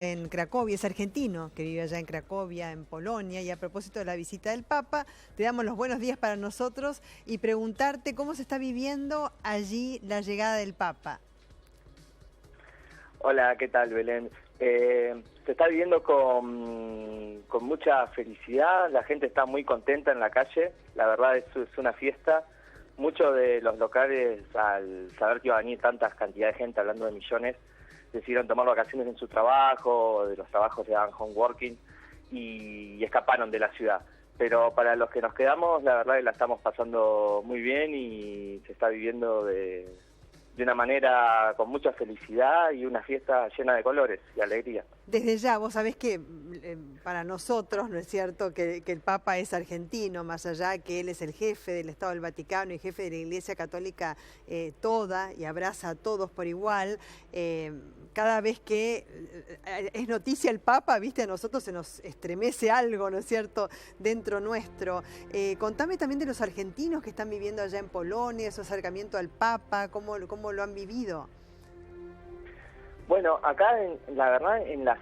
En Cracovia, es argentino, que vive allá en Cracovia, en Polonia, y a propósito de la visita del Papa, te damos los buenos días para nosotros y preguntarte cómo se está viviendo allí la llegada del Papa. Hola, ¿qué tal, Belén? Se está viviendo con mucha felicidad, la gente está muy contenta en la calle, la verdad es una fiesta. Muchos de los locales, al saber que iba a venir tanta cantidad de gente, hablando de millones, decidieron tomar vacaciones en su trabajo, de los trabajos se daban home working y escaparon de la ciudad. Pero para los que nos quedamos, la verdad es que la estamos pasando muy bien y se está viviendo de una manera con mucha felicidad y una fiesta llena de colores y alegría. Desde ya, vos sabés que para nosotros, ¿no es cierto?, que el Papa es argentino, más allá que él es el jefe del Estado del Vaticano y jefe de la Iglesia Católica toda y abraza a todos por igual. Cada vez que es noticia el Papa, viste, a nosotros se nos estremece algo, ¿no es cierto?, dentro nuestro. Contame también de los argentinos que están viviendo allá en Polonia, su acercamiento al Papa, cómo lo han vivido. Bueno, acá la verdad en la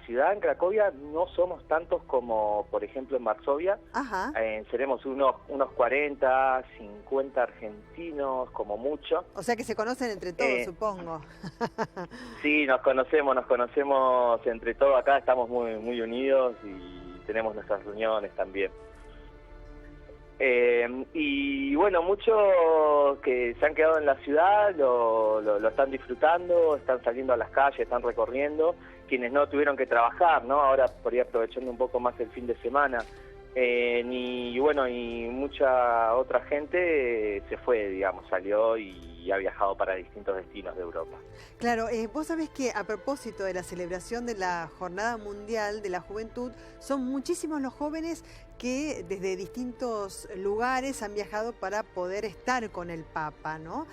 ciudad, en Cracovia, no somos tantos como, por ejemplo, en Varsovia. Ajá. Seremos unos 40, 50 argentinos, como mucho. O sea que se conocen entre todos, supongo. Sí, nos conocemos entre todos acá, estamos muy unidos y tenemos nuestras reuniones también. Y bueno, muchos que se han quedado en la ciudad lo están disfrutando, están saliendo a las calles, están recorriendo. Quienes no tuvieron que trabajar, ¿no? Ahora por ahí aprovechando un poco más el fin de semana. Y bueno, y mucha otra gente se fue, digamos, salió y ha viajado para distintos destinos de Europa. Claro, vos sabés que a propósito de la celebración de la Jornada Mundial de la Juventud, son muchísimos los jóvenes que desde distintos lugares han viajado para poder estar con el Papa, ¿no?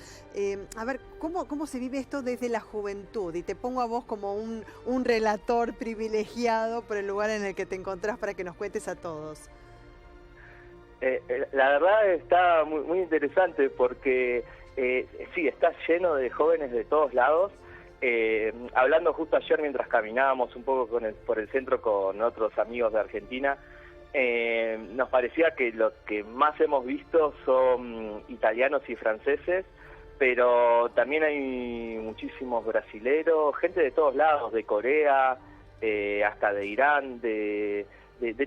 A ver, ¿cómo se vive esto desde la juventud? Y te pongo a vos como un relator privilegiado por el lugar en el que te encontrás para que nos cuentes a todos. La verdad está muy interesante porque sí, está lleno de jóvenes de todos lados. Hablando justo ayer mientras caminábamos un poco por el centro con otros amigos de Argentina, nos parecía que lo que más hemos visto son italianos y franceses, pero también hay muchísimos brasileros, gente de todos lados, de Corea, hasta de Irán, de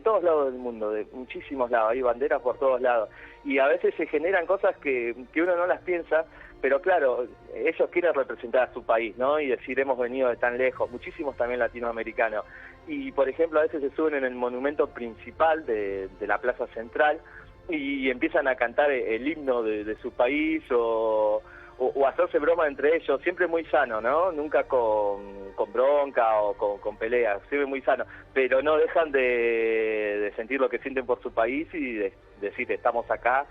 todos lados del mundo, de muchísimos lados, hay banderas por todos lados. Y a veces se generan cosas que uno no las piensa, pero claro, ellos quieren representar a su país, ¿no? Y decir, hemos venido de tan lejos, muchísimos también latinoamericanos. Y por ejemplo, a veces se suben en el monumento principal de la Plaza Central y empiezan a cantar el himno de su país o hacerse broma entre ellos, siempre muy sano, ¿no? Nunca con bronca o con peleas, siempre muy sano, pero no dejan de sentir lo que sienten por su país y de decir, estamos acá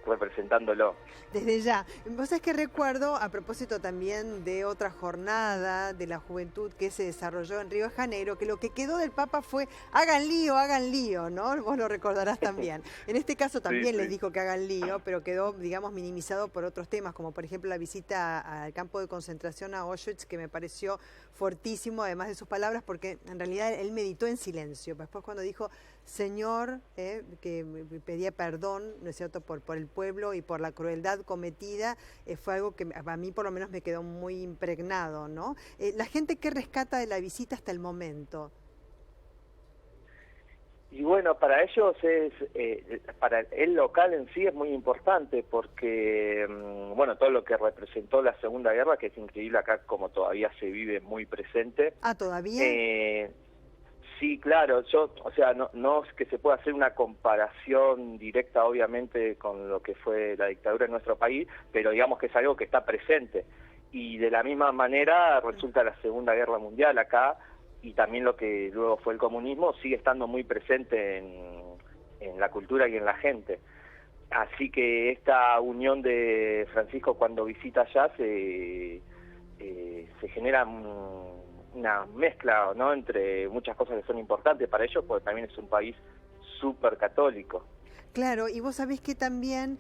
representándolo. Desde ya. Vos sabés que recuerdo, a propósito también de otra jornada de la juventud que se desarrolló en Río de Janeiro, que lo que quedó del Papa fue hagan lío, ¿no? Vos lo recordarás también. En este caso también les dijo que hagan lío, pero quedó, digamos, minimizado por otros temas, como por ejemplo la visita al campo de concentración a Auschwitz, que me pareció fortísimo, además de sus palabras, porque en realidad él meditó en silencio. Después cuando dijo, Señor, que pedía perdón, ¿no es cierto?, por el pueblo y por la crueldad cometida, fue algo que a mí por lo menos me quedó muy impregnado, ¿no? La gente que rescata de la visita hasta el momento. Y bueno, para ellos para el local en sí es muy importante porque, bueno, todo lo que representó la Segunda Guerra, que es increíble acá como todavía se vive muy presente. Ah, ¿todavía? Sí, claro, o sea, no es que se pueda hacer una comparación directa, obviamente, con lo que fue la dictadura en nuestro país, pero digamos que es algo que está presente. Y de la misma manera resulta la Segunda Guerra Mundial acá, y también lo que luego fue el comunismo, sigue estando muy presente en la cultura y en la gente. Así que esta unión de Francisco cuando visita allá se genera una mezcla, ¿no?, entre muchas cosas que son importantes para ellos, porque también es un país súper católico. Claro, y vos sabés que también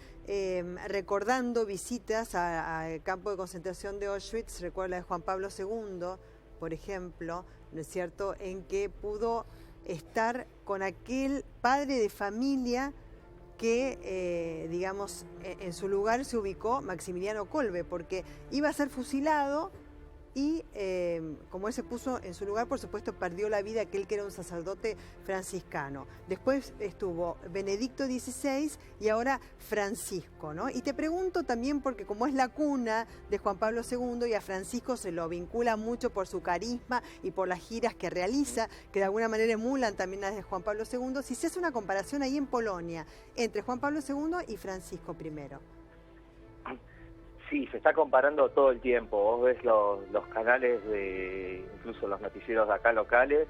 recordando visitas al campo de concentración de Auschwitz, recuerda de Juan Pablo II, por ejemplo, ¿no es cierto?, en que pudo estar con aquel padre de familia que, digamos, en su lugar se ubicó Maximiliano Kolbe, porque iba a ser fusilado y como él se puso en su lugar, por supuesto, perdió la vida aquel que era un sacerdote franciscano. Después estuvo Benedicto XVI y ahora Francisco, ¿no? Y te pregunto también porque como es la cuna de Juan Pablo II y a Francisco se lo vincula mucho por su carisma y por las giras que realiza, que de alguna manera emulan también las de Juan Pablo II, si se hace una comparación ahí en Polonia entre Juan Pablo II y Francisco I. Sí, se está comparando todo el tiempo. Vos ves los canales incluso los noticieros de acá locales,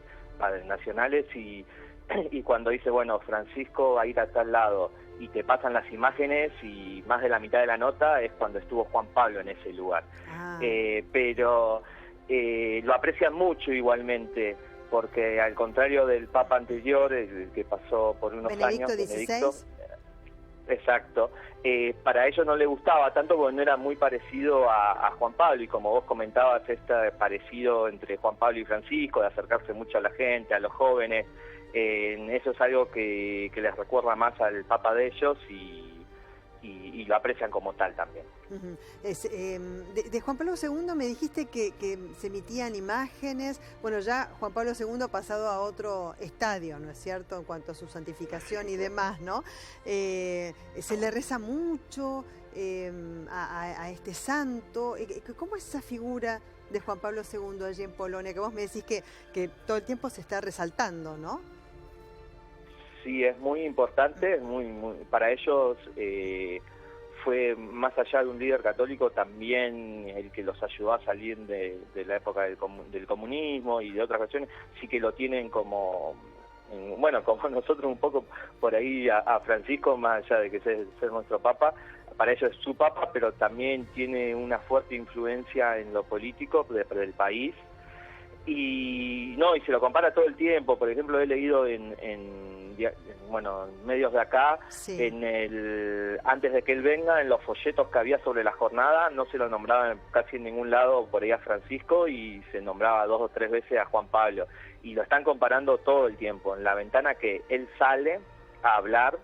nacionales, y cuando dice, bueno, Francisco va a ir a tal lado, y te pasan las imágenes y más de la mitad de la nota es cuando estuvo Juan Pablo en ese lugar. Pero lo aprecian mucho igualmente, porque al contrario del Papa anterior, el que pasó por unos años, Benedicto, exacto, para ellos no le gustaba tanto porque no era muy parecido a Juan Pablo, y como vos comentabas, este parecido entre Juan Pablo y Francisco, de acercarse mucho a la gente, a los jóvenes, eso es algo que les recuerda más al Papa de ellos y lo aprecian como tal también. De Juan Pablo II me dijiste que se emitían imágenes. Bueno, ya Juan Pablo II ha pasado a otro estadio, ¿no es cierto?, en cuanto a su santificación y demás, ¿no? Se le reza mucho a este santo. ¿Cómo es esa figura de Juan Pablo II allí en Polonia, que vos me decís que todo el tiempo se está resaltando, ¿no? Sí, es muy importante, para ellos fue, más allá de un líder católico, también el que los ayudó a salir de la época del comunismo y de otras cuestiones. Sí que lo tienen como, bueno, como nosotros un poco por ahí a Francisco, más allá de que ser nuestro Papa, para ellos es su Papa, pero también tiene una fuerte influencia en lo político del país. Y se lo compara todo el tiempo. Por ejemplo, he leído en medios de acá, sí, antes de que él venga, en los folletos que había sobre la jornada, no se lo nombraba casi en ningún lado por ahí a Francisco, y se nombraba 2 o 3 veces a Juan Pablo. Y lo están comparando todo el tiempo. En la ventana que él sale a hablar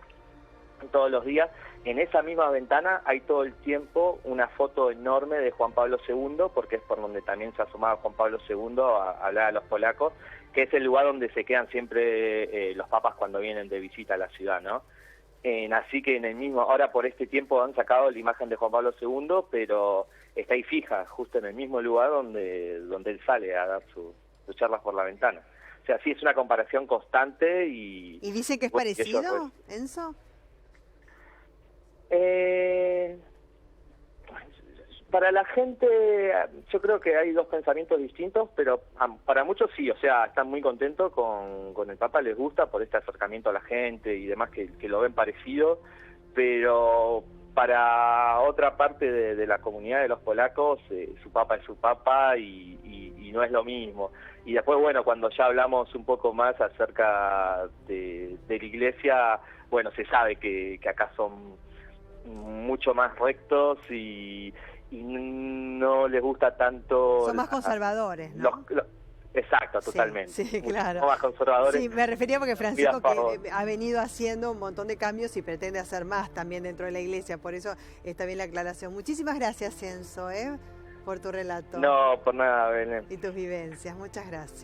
todos los días, en esa misma ventana hay todo el tiempo una foto enorme de Juan Pablo II, porque es por donde también se asomaba Juan Pablo II a hablar a los polacos, que es el lugar donde se quedan siempre los papas cuando vienen de visita a la ciudad, ¿no? Así que en el mismo, ahora por este tiempo han sacado la imagen de Juan Pablo II, pero está ahí fija, justo en el mismo lugar donde él sale a dar sus charlas por la ventana. O sea, sí, es una comparación constante y... ¿Y dicen que es parecido, Enzo? Para la gente, yo creo que hay dos pensamientos distintos, pero para muchos sí, o sea, están muy contentos con el Papa, les gusta por este acercamiento a la gente y demás, que lo ven parecido, pero para otra parte de la comunidad de los polacos, su Papa es su Papa y no es lo mismo. Y después, bueno, cuando ya hablamos un poco más acerca de la Iglesia, bueno, se sabe que acá son mucho más rectos y no les gusta tanto... Son más conservadores, ¿no? Exacto, sí, totalmente. Sí, claro. Más conservadores. Sí, me refería porque Francisco que ha venido haciendo un montón de cambios y pretende hacer más también dentro de la Iglesia, por eso está bien la aclaración. Muchísimas gracias, Enzo, por tu relato. No, por nada, Belén. Y tus vivencias, muchas gracias.